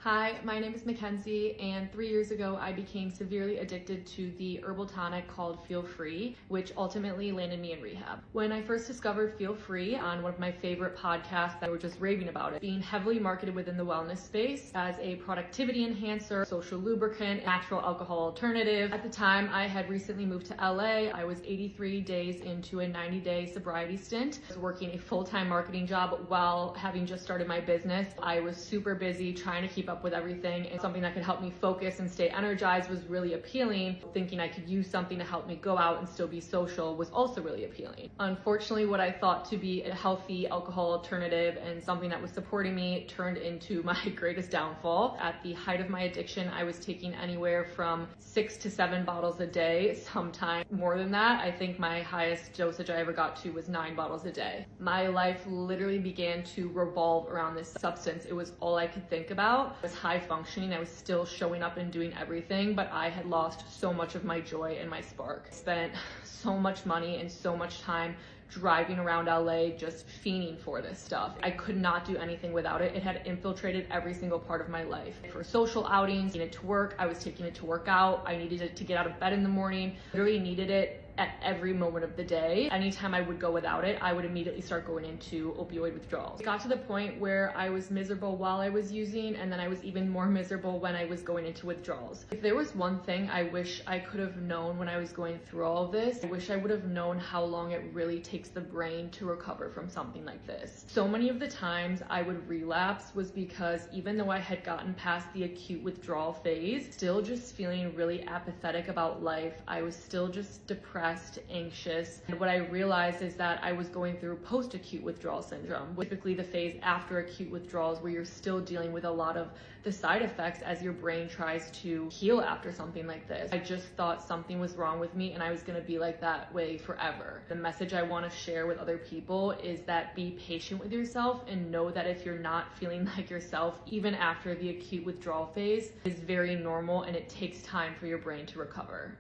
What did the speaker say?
Hi, my name is Mackenzie, and 3 years ago I became severely addicted to the herbal tonic called Feel Free, which ultimately landed me in rehab. When I first discovered Feel Free on one of my favorite podcasts that were just raving about it, being heavily marketed within the wellness space as a productivity enhancer, social lubricant, natural alcohol alternative. At the time, I had recently moved to LA. I was 83 days into a 90-day sobriety stint. I was working a full-time marketing job while having just started my business. I was super busy trying to keep up with everything, and something that could help me focus and stay energized was really appealing. Thinking I could use something to help me go out and still be social was also really appealing. Unfortunately, what I thought to be a healthy alcohol alternative and something that was supporting me turned into my greatest downfall. At the height of my addiction, I was taking anywhere from 6 to 7 bottles a day, sometimes more than that. I think my highest dosage I ever got to was 9 bottles a day. My life literally began to revolve around this substance. It was all I could think about. I was high functioning. I was still showing up and doing everything, but I had lost so much of my joy and my spark. I spent so much money and so much time driving around LA just fiending for this stuff. I could not do anything without it. It had infiltrated every single part of my life. For social outings, taking it to work, I was taking it to work out. I needed it to get out of bed in the morning. Literally needed it at every moment of the day. Anytime I would go without it, I would immediately start going into opioid withdrawals. It got to the point where I was miserable while I was using, and then I was even more miserable when I was going into withdrawals. If there was one thing I wish I could have known when I was going through all of this, I wish I would have known how long it really takes the brain to recover from something like this. So many of the times I would relapse was because even though I had gotten past the acute withdrawal phase, still just feeling really apathetic about life, I was still just depressed, anxious. And what I realized is that I was going through post-acute withdrawal syndrome, typically the phase after acute withdrawals where you're still dealing with a lot of the side effects as your brain tries to heal after something like this. I just thought something was wrong with me and I was going to be like that way forever. The message I want to share with other people is that be patient with yourself and know that if you're not feeling like yourself, even after the acute withdrawal phase, is very normal and it takes time for your brain to recover.